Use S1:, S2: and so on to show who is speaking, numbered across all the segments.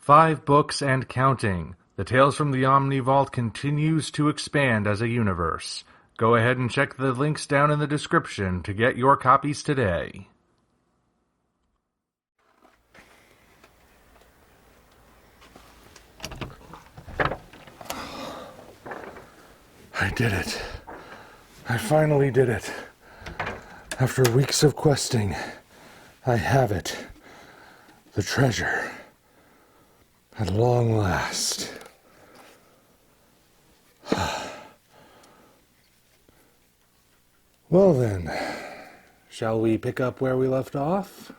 S1: 5 books and counting. The Tales from the Omni Vault continues to expand as a universe. Go ahead and check the links down in the description to get your copies today.
S2: I did it. I finally did it. After weeks of questing, I have it. The treasure. At long last. Well then, shall we pick up where we left off?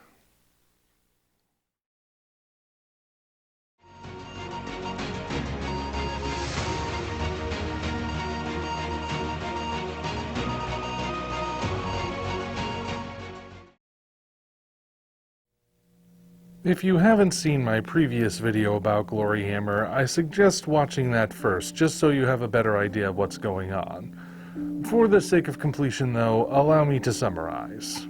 S2: If you haven't seen my previous video about Gloryhammer, I suggest watching that first, just so you have a better idea of what's going on. For the sake of completion, though, allow me to summarize.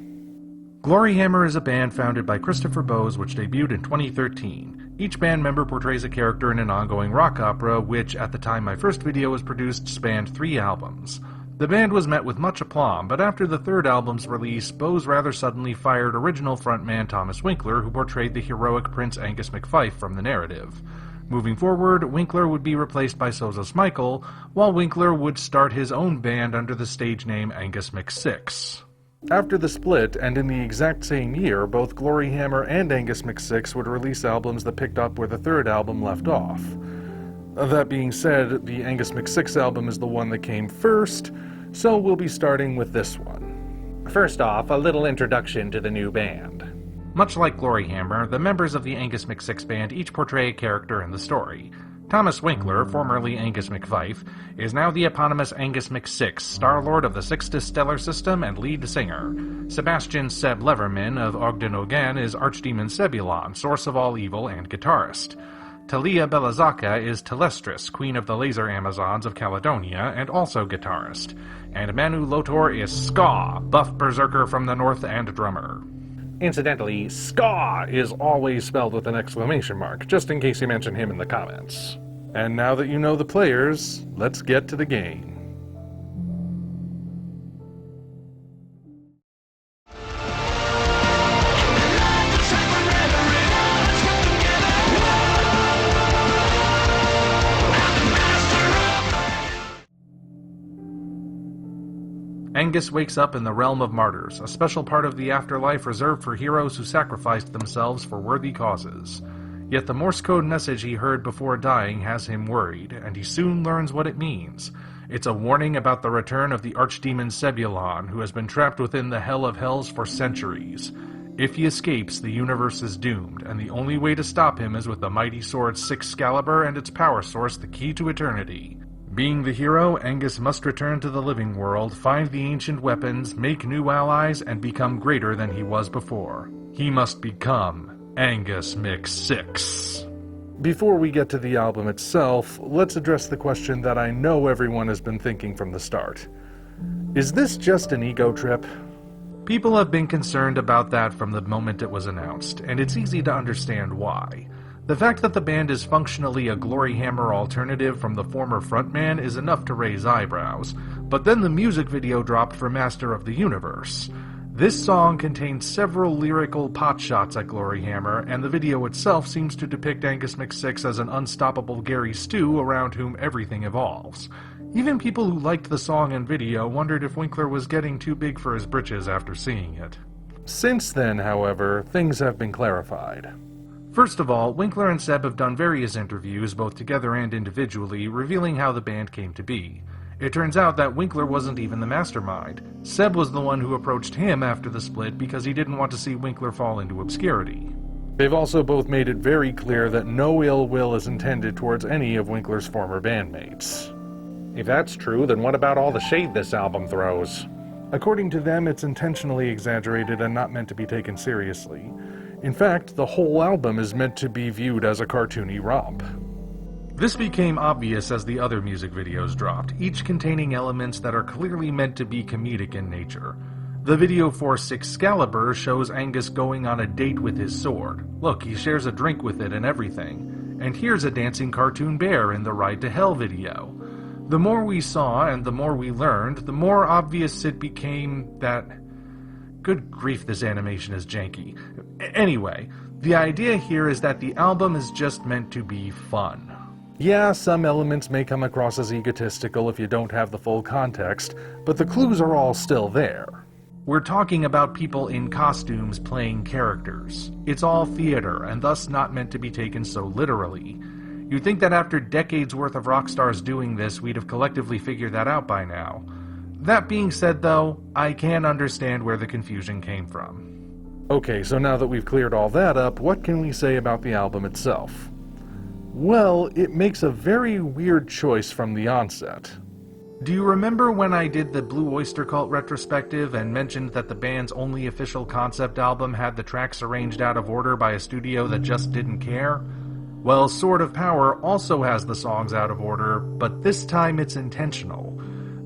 S1: Gloryhammer is a band founded by Christopher Bowes which debuted in 2013. Each band member portrays a character in an ongoing rock opera, which, at the time my first video was produced, spanned 3 albums. The band was met with much aplomb, but after the 3rd album's release, Bowes rather suddenly fired original frontman Thomas Winkler, who portrayed the heroic Prince Angus McFife, from the narrative. Moving forward, Winkler would be replaced by Sozos Michael, while Winkler would start his own band under the stage name Angus McSix.
S2: After the split, and in the exact same year, both Gloryhammer and Angus McSix would release albums that picked up where the 3rd album left off. That being said, the Angus McSix album is the one that came first, so we'll be starting with this one.
S3: First off, a little introduction to the new band.
S1: Much like Gloryhammer, the members of the Angus McSix band each portray a character in the story. Thomas Winkler, formerly Angus McFife, is now the eponymous Angus McSix, Star-Lord of the Sixtus Stellar System and lead singer. Sebastian Seb Leverman of Ogden Ogan is Archdemon Sebulon, source of all evil and guitarist. Talia Belazaka is Telestris, Queen of the Laser Amazons of Caledonia, and also guitarist. And Manu Lotor is Ska, buff berserker from the north and drummer.
S3: Incidentally, Ska is always spelled with an exclamation mark, just in case you mention him in the comments.
S2: And now that you know the players, let's get to the game.
S1: Angus wakes up in the realm of martyrs, a special part of the afterlife reserved for heroes who sacrificed themselves for worthy causes. Yet the Morse code message he heard before dying has him worried, and he soon learns what it means. It's a warning about the return of the Archdemon Sebulon, who has been trapped within the Hell of Hells for centuries. If he escapes, the universe is doomed, and the only way to stop him is with the mighty sword Sixcalibur and its power source, the key to eternity. Being the hero, Angus must return to the living world, find the ancient weapons, make new allies, and become greater than he was before. He must become Angus McSix.
S2: Before we get to the album itself, let's address the question that I know everyone has been thinking from the start. Is this just an ego trip?
S1: People have been concerned about that from the moment it was announced, and it's easy to understand why. The fact that the band is functionally a Gloryhammer alternative from the former frontman is enough to raise eyebrows, but then the music video dropped for Master of the Universe. This song contains several lyrical potshots at Gloryhammer, and the video itself seems to depict Angus McSix as an unstoppable Gary Stu around whom everything evolves. Even people who liked the song and video wondered if Winkler was getting too big for his britches after seeing it.
S2: Since then, however, things have been clarified.
S1: First of all, Winkler and Seb have done various interviews, both together and individually, revealing how the band came to be. It turns out that Winkler wasn't even the mastermind. Seb was the one who approached him after the split because he didn't want to see Winkler fall into obscurity.
S2: They've also both made it very clear that no ill will is intended towards any of Winkler's former bandmates.
S3: If that's true, then what about all the shade this album throws?
S2: According to them, it's intentionally exaggerated and not meant to be taken seriously. In fact, the whole album is meant to be viewed as a cartoony romp.
S1: This became obvious as the other music videos dropped, each containing elements that are clearly meant to be comedic in nature. The video for Sixcalibur shows Angus going on a date with his sword. Look, he shares a drink with it and everything. and here's a dancing cartoon bear in the Ride to Hell video. The more we saw and the more we learned, the more obvious it became that... Good grief, this animation is janky. Anyway, the idea here is that the album is just meant to be fun.
S2: Yeah, some elements may come across as egotistical if you don't have the full context, but the clues are all still there.
S1: We're talking about people in costumes playing characters. It's all theater, and thus not meant to be taken so literally. You'd think that after decades worth of rock stars doing this, we'd have collectively figured that out by now. That being said, though, I can understand where the confusion came from.
S2: Okay, so now that we've cleared all that up, what can we say about the album itself? Well, it makes a very weird choice from the onset.
S1: Do you remember when I did the Blue Oyster Cult retrospective and mentioned that the band's only official concept album had the tracks arranged out of order by a studio that just didn't care? Well, Sword of Power also has the songs out of order, but this time it's intentional.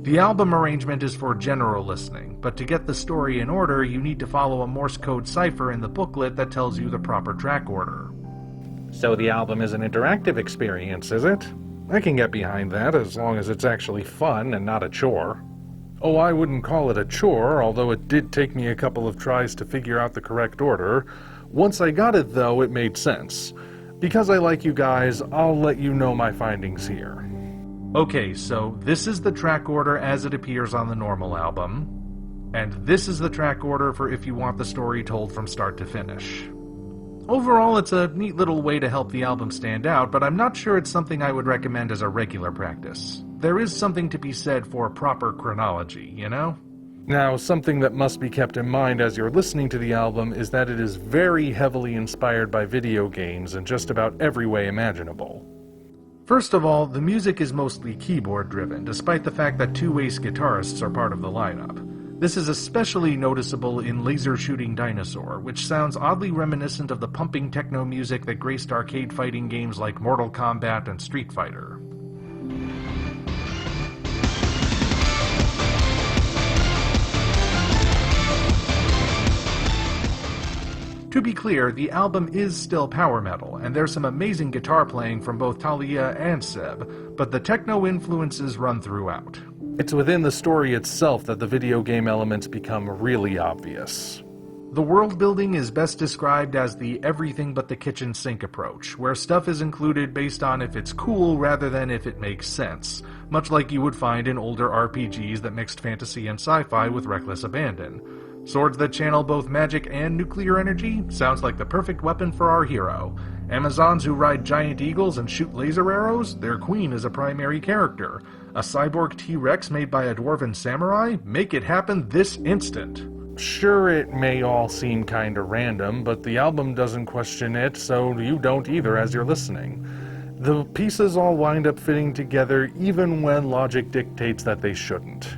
S1: The album arrangement is for general listening, but to get the story in order, you need to follow a Morse code cipher in the booklet that tells you the proper track order.
S3: So the album is an interactive experience, is it? I can get behind that as long as it's actually fun and not a chore.
S2: Oh, I wouldn't call it a chore, although it did take me a couple of tries to figure out the correct order. Once I got it, though, it made sense. Because I like you guys, I'll let you know my findings here.
S1: Okay, so this is the track order as it appears on the normal album, and this is the track order for if you want the story told from start to finish. Overall, it's a neat little way to help the album stand out, but I'm not sure it's something I would recommend as a regular practice. There is something to be said for proper chronology, you know?
S2: Now, something that must be kept in mind as you're listening to the album is that it is very heavily inspired by video games in just about every way imaginable.
S1: First of all, the music is mostly keyboard-driven, despite the fact that two ace guitarists are part of the lineup. This is especially noticeable in Laser Shooting Dinosaur, which sounds oddly reminiscent of the pumping techno music that graced arcade fighting games like Mortal Kombat and Street Fighter. To be clear, the album is still power metal, and there's some amazing guitar playing from both Talia and Seb, but the techno influences run throughout.
S2: It's within the story itself that the video game elements become really obvious.
S1: The world building is best described as the everything but the kitchen sink approach, where stuff is included based on if it's cool rather than if it makes sense, much like you would find in older RPGs that mixed fantasy and sci-fi with reckless abandon. Swords that channel both magic and nuclear energy sounds like the perfect weapon for our hero. Amazons who ride giant eagles and shoot laser arrows, their queen is a primary character. A cyborg T-Rex made by a dwarven samurai? Make it happen this instant.
S2: Sure, it may all seem kinda random, but the album doesn't question it, so you don't either as you're listening. The pieces all wind up fitting together even when logic dictates that they shouldn't.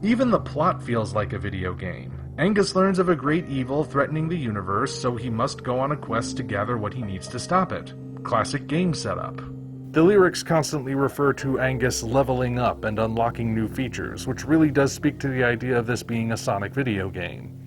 S1: Even the plot feels like a video game. Angus learns of a great evil threatening the universe, so he must go on a quest to gather what he needs to stop it. Classic game setup.
S2: The lyrics constantly refer to Angus leveling up and unlocking new features, which really does speak to the idea of this being a Sonic video game.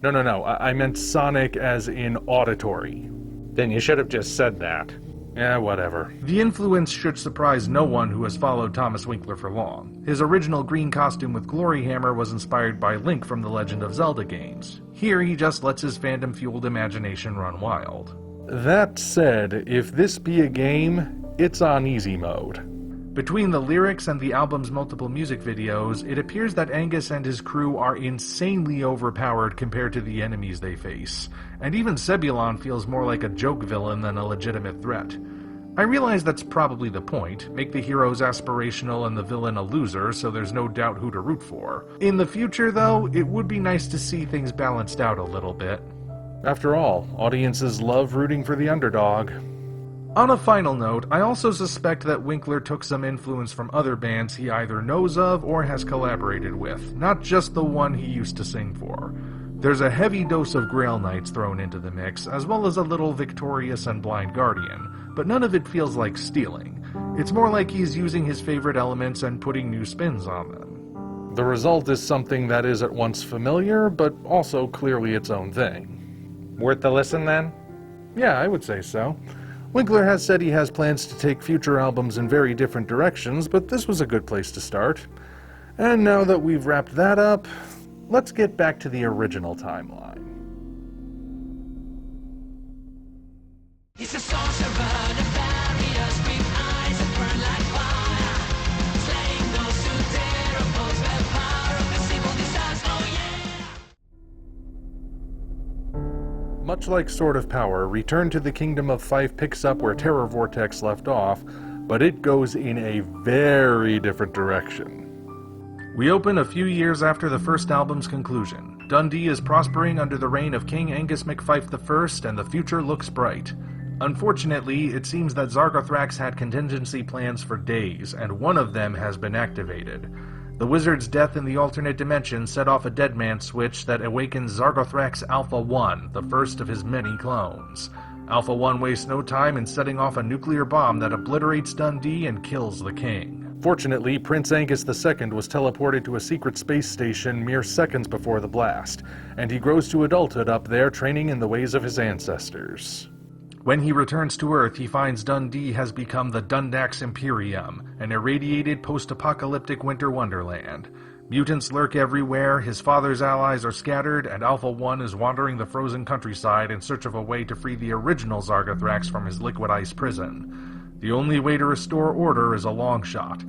S2: No, I meant Sonic as in auditory.
S3: Then you should have just said that.
S2: Yeah, whatever.
S1: The influence should surprise no one who has followed Thomas Winkler for long. His original green costume with Gloryhammer was inspired by Link from the Legend of Zelda games. Here he just lets his fandom-fueled imagination run wild.
S2: That said, if this be a game, it's on easy mode.
S1: Between the lyrics and the album's multiple music videos, it appears that Angus and his crew are insanely overpowered compared to the enemies they face, and even Sebulon feels more like a joke villain than a legitimate threat. I realize that's probably the point, make the heroes aspirational and the villain a loser so there's no doubt who to root for. In the future, though, it would be nice to see things balanced out a little bit.
S2: After all, audiences love rooting for the underdog.
S1: On a final note, I also suspect that Winkler took some influence from other bands he either knows of or has collaborated with, not just the one he used to sing for. There's a heavy dose of Grail Knights thrown into the mix, as well as a little Victorious and Blind Guardian, but none of it feels like stealing. It's more like he's using his favorite elements and putting new spins on them.
S2: The result is something that is at once familiar, but also clearly its own thing.
S3: Worth the listen, then?
S2: Yeah, I would say so. Winkler has said he has plans to take future albums in very different directions, but this was a good place to start. And now that we've wrapped that up, let's get back to the original timeline.
S4: He's a sorcerer, the barriers with eyes that burn like fire, slaying those who dare oppose the power of the civil disaster. Oh yeah!
S2: Much like Sword of Power, Return to the Kingdom of Fife picks up where Terror Vortex left off, but it goes in a very different direction.
S1: We open a few years after the first album's conclusion. Dundee is prospering under the reign of King Angus McFife I, and the future looks bright. Unfortunately, it seems that Zargothrax had contingency plans for days, and one of them has been activated. The wizard's death in the alternate dimension set off a deadman switch that awakens Zargothrax Alpha 1, the first of his many clones. Alpha 1 wastes no time in setting off a nuclear bomb that obliterates Dundee and kills the king.
S2: Fortunately, Prince Angus II was teleported to a secret space station mere seconds before the blast, and he grows to adulthood up there training in the ways of his ancestors.
S1: When he returns to Earth, he finds Dundee has become the Dundax Imperium, an irradiated post-apocalyptic winter wonderland. Mutants lurk everywhere, his father's allies are scattered, and Alpha 1 is wandering the frozen countryside in search of a way to free the original Zargothrax from his liquid ice prison. The only way to restore order is a long shot.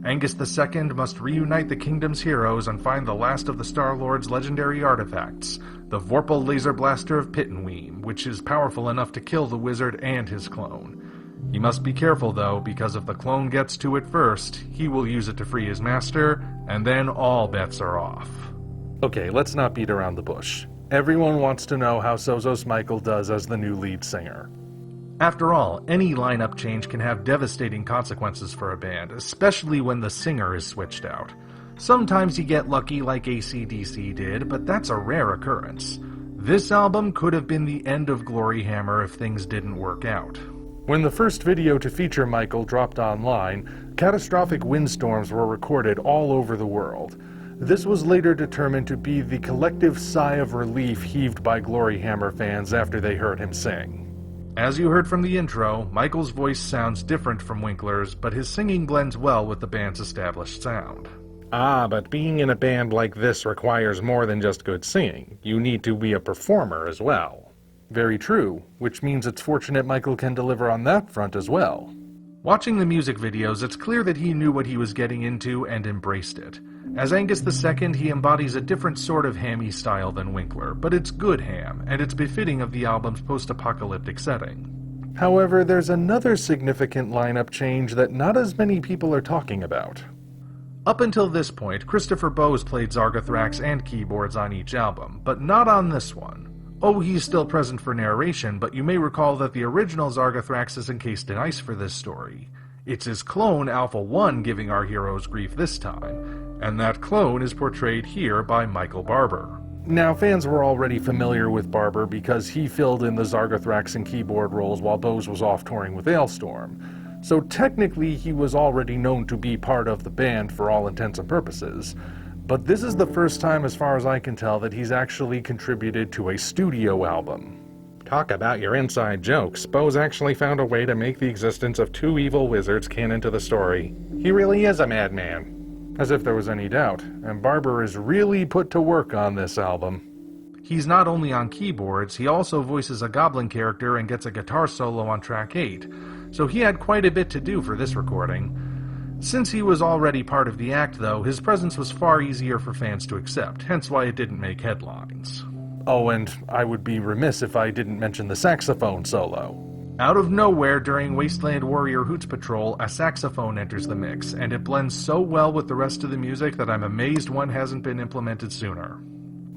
S1: Angus II must reunite the kingdom's heroes and find the last of the Star-Lord's legendary artifacts, the Vorpal Laser Blaster of Pittenweem, which is powerful enough to kill the wizard and his clone. He must be careful though, because if the clone gets to it first, he will use it to free his master, and then all bets are off.
S2: Okay, let's not beat around the bush. Everyone wants to know how Sozos Michael does as the new lead singer.
S1: After all, any lineup change can have devastating consequences for a band, especially when the singer is switched out. Sometimes you get lucky like AC/DC did, but that's a rare occurrence. This album could have been the end of Gloryhammer if things didn't work out.
S2: When the first video to feature Michael dropped online, catastrophic windstorms were recorded all over the world. This was later determined to be the collective sigh of relief heaved by Gloryhammer fans after they heard him sing.
S1: As you heard from the intro, Michael's voice sounds different from Winkler's, but his singing blends well with the band's established sound.
S3: Ah, but being in a band like this requires more than just good singing. You need to be a performer as well.
S2: Very true, which means it's fortunate Michael can deliver on that front as well.
S1: Watching the music videos, it's clear that he knew what he was getting into and embraced it. As Angus II, he embodies a different sort of hammy style than Winkler, but it's good ham, and it's befitting of the album's post-apocalyptic setting.
S2: However, there's another significant lineup change that not as many people are talking about.
S1: Up until this point, Christopher Bowes played Zargothrax and keyboards on each album, but not on this one. Oh, he's still present for narration, but you may recall that the original Zargothrax is encased in ice for this story. It's his clone, Alpha 1, giving our heroes grief this time, and that clone is portrayed here by Michael Barber.
S2: Now, fans were already familiar with Barber because he filled in the Zargothrax and keyboard roles while Bowes was off touring with Ailstorm, so technically he was already known to be part of the band for all intents and purposes. But this is the first time, as far as I can tell, that he's actually contributed to a studio album.
S3: Talk about your inside jokes. Bowes actually found a way to make the existence of two evil wizards canon to the story. He really is a madman.
S2: As if there was any doubt, and Barber is really put to work on this album.
S1: He's not only on keyboards, he also voices a goblin character and gets a guitar solo on track 8, so he had quite a bit to do for this recording. Since he was already part of the act, though, his presence was far easier for fans to accept, hence why it didn't make headlines.
S2: Oh, and I would be remiss if I didn't mention the saxophone solo.
S1: Out of nowhere, during Wasteland Warrior Hoots Patrol, a saxophone enters the mix, and it blends so well with the rest of the music that I'm amazed one hasn't been implemented sooner.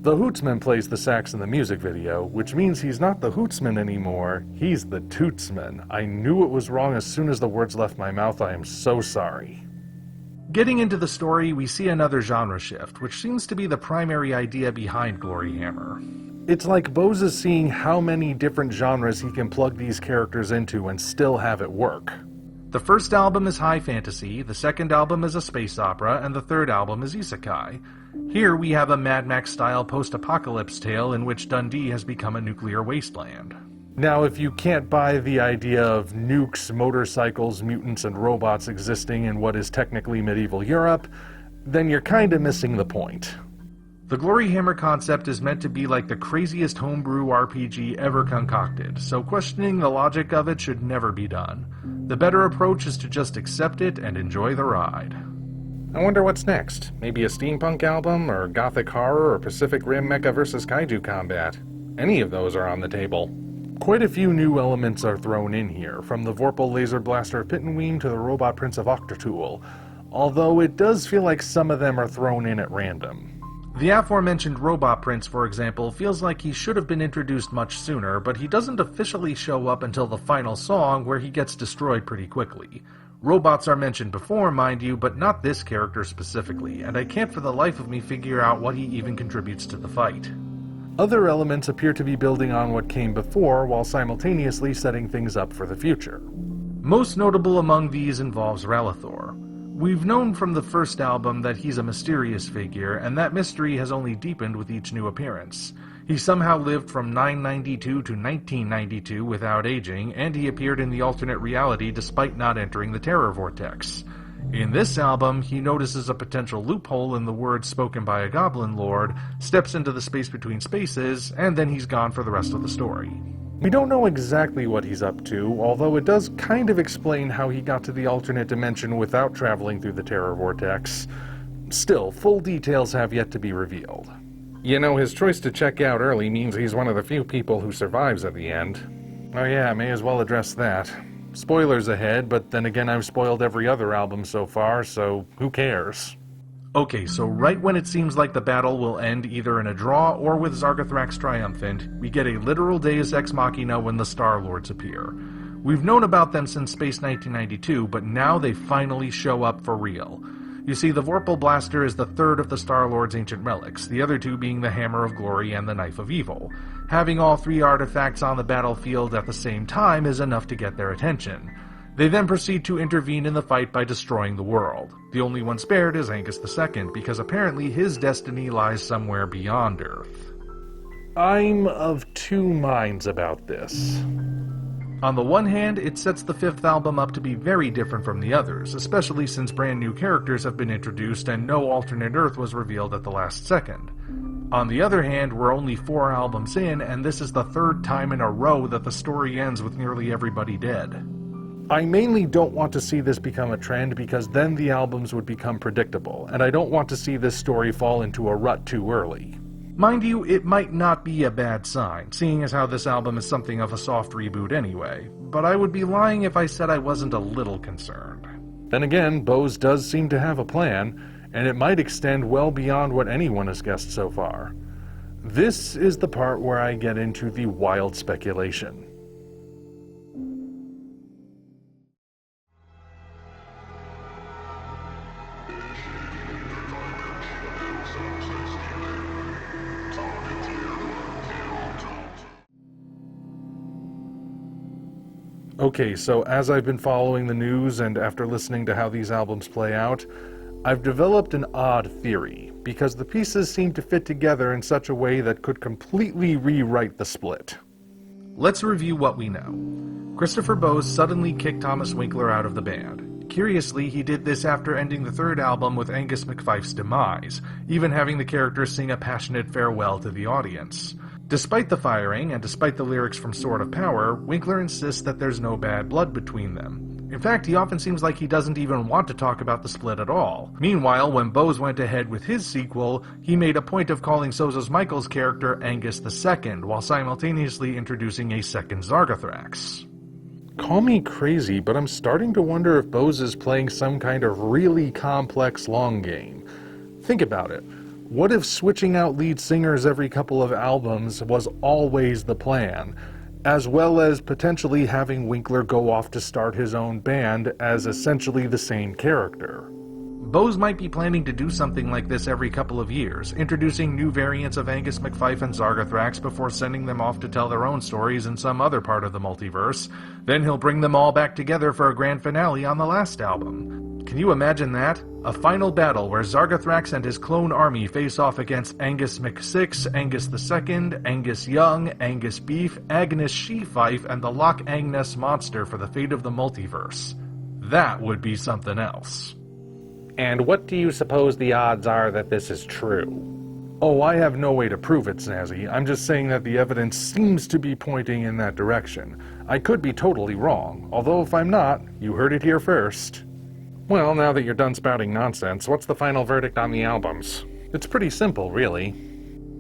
S2: The Hootsman plays the sax in the music video, which means he's not the Hootsman anymore, he's the Tootsman. I knew it was wrong as soon as the words left my mouth. I am so sorry.
S1: Getting into the story, we see another genre shift, which seems to be the primary idea behind Gloryhammer.
S2: It's like Bowes is seeing how many different genres he can plug these characters into and still have it work.
S1: The first album is high fantasy, the second album is a space opera, and the third album is isekai. Here we have a Mad Max-style post-apocalypse tale in which Dundee has become a nuclear wasteland.
S2: Now, if you can't buy the idea of nukes, motorcycles, mutants, and robots existing in what is technically medieval Europe, then you're kinda missing the point.
S1: The Gloryhammer concept is meant to be like the craziest homebrew RPG ever concocted, so questioning the logic of it should never be done. The better approach is to just accept it and enjoy the ride.
S3: I wonder what's next. Maybe a steampunk album, or gothic horror, or Pacific Rim mecha versus kaiju combat. Any of those are on the table.
S2: Quite a few new elements are thrown in here, from the Vorpal Laser Blaster of Pittenweem to the Robot Prince of Octatool, although it does feel like some of them are thrown in at random.
S1: The aforementioned Robot Prince, for example, feels like he should have been introduced much sooner, but he doesn't officially show up until the final song, where he gets destroyed pretty quickly. Robots are mentioned before, mind you, but not this character specifically, and I can't for the life of me figure out what he even contributes to the fight.
S2: Other elements appear to be building on what came before, while simultaneously setting things up for the future.
S1: Most notable among these involves Ralithor. We've known from the first album that he's a mysterious figure, and that mystery has only deepened with each new appearance. He somehow lived from 992 to 1992 without aging, and he appeared in the alternate reality despite not entering the Terror Vortex. In this album, he notices a potential loophole in the words spoken by a Goblin Lord, steps into the space between spaces, and then he's gone for the rest of the story.
S2: We don't know exactly what he's up to, although it does kind of explain how he got to the alternate dimension without traveling through the Terror Vortex. Still, full details have yet to be revealed.
S3: You know, his choice to check out early means he's one of the few people who survives at the end.
S2: Oh yeah, may as well address that. Spoilers ahead, but then again I've spoiled every other album so far, so who cares?
S1: Okay, so right when it seems like the battle will end either in a draw or with Zargothrax triumphant, we get a literal Deus Ex Machina when the Star-Lords appear. We've known about them since Space 1992, but now they finally show up for real. You see, the Vorpal Blaster is the third of the Star-Lord's ancient relics, the other two being the Hammer of Glory and the Knife of Evil. Having all three artifacts on the battlefield at the same time is enough to get their attention. They then proceed to intervene in the fight by destroying the world. The only one spared is Angus II, because apparently his destiny lies somewhere beyond Earth.
S2: I'm of two minds about this.
S1: On the one hand, it sets the fifth album up to be very different from the others, especially since brand new characters have been introduced and no alternate Earth was revealed at the last second. On the other hand, we're only 4 albums in, and this is the third time in a row that the story ends with nearly everybody dead.
S2: I mainly don't want to see this become a trend because then the albums would become predictable, and I don't want to see this story fall into a rut too early.
S1: Mind you, it might not be a bad sign, seeing as how this album is something of a soft reboot anyway, but I would be lying if I said I wasn't a little concerned.
S2: Then again, Bose does seem to have a plan, and it might extend well beyond what anyone has guessed so far. This is the part where I get into the wild speculation. Okay, so as I've been following the news and after listening to how these albums play out, I've developed an odd theory, because the pieces seem to fit together in such a way that could completely rewrite the split.
S1: Let's review what we know. Christopher Bose suddenly kicked Thomas Winkler out of the band. Curiously, he did this after ending the third album with Angus McFife's demise, even having the character sing a passionate farewell to the audience. Despite the firing, and despite the lyrics from Sword of Power, Winkler insists that there's no bad blood between them. In fact, he often seems like he doesn't even want to talk about the split at all. Meanwhile, when Bose went ahead with his sequel, he made a point of calling Sozos Michael's character Angus II, while simultaneously introducing a second Zargothrax.
S2: Call me crazy, but I'm starting to wonder if Bose is playing some kind of really complex long game. Think about it. What if switching out lead singers every couple of albums was always the plan, as well as potentially having Winkler go off to start his own band as essentially the same character?
S1: Bose might be planning to do something like this every couple of years, introducing new variants of Angus McFife and Zargathrax before sending them off to tell their own stories in some other part of the multiverse. Then he'll bring them all back together for a grand finale on the last album. Can you imagine that? A final battle where Zargathrax and his clone army face off against Angus McSix, Angus II, Angus Young, Angus Beef, Agnes She-Fife, and the Loch Angus monster for the fate of the multiverse. That would be something else.
S3: And what do you suppose the odds are that this is true?
S2: Oh, I have no way to prove it, Snazzy. I'm just saying that the evidence seems to be pointing in that direction. I could be totally wrong, although if I'm not, you heard it here first.
S3: Well, now that you're done spouting nonsense, what's the final verdict on the albums?
S2: It's pretty simple, really.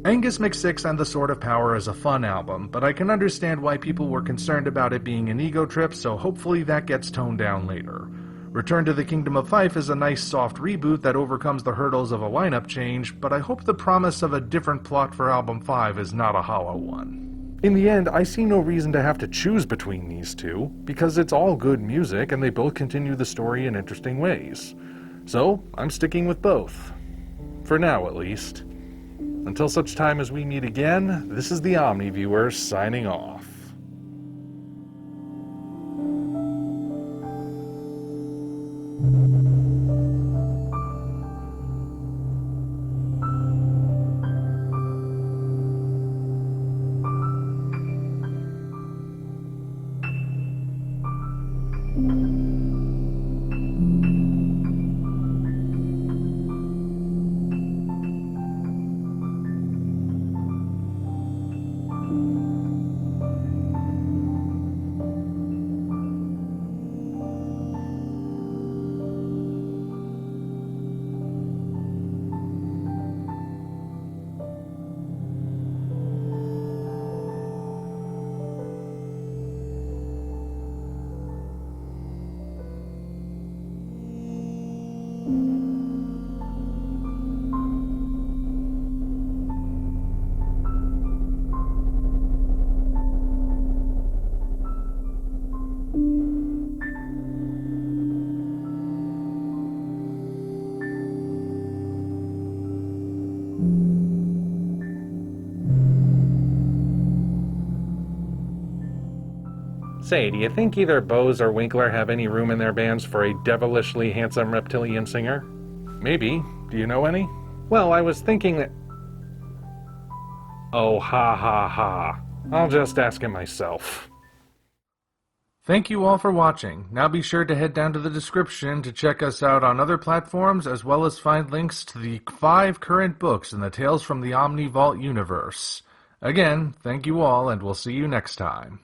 S1: Angus McSix and the Sword of Power is a fun album, but I can understand why people were concerned about it being an ego trip, so hopefully that gets toned down later. Return to the Kingdom of Fife is a nice soft reboot that overcomes the hurdles of a lineup change, but I hope the promise of a different plot for Album 5 is not a hollow one.
S2: In the end, I see no reason to have to choose between these two, because it's all good music and they both continue the story in interesting ways. So, I'm sticking with both. For now, at least. Until such time as we meet again, this is the Omni Viewer signing off.
S3: Say, do you think either Bose or Winkler have any room in their bands for a devilishly handsome reptilian singer?
S2: Maybe. Do you know any?
S3: Well, I was thinking that... Oh, ha ha ha. I'll just ask him myself.
S1: Thank you all for watching. Now be sure to head down to the description to check us out on other platforms, as well as find links to the 5 current books in the Tales from the Omni Vault universe. Again, thank you all, and we'll see you next time.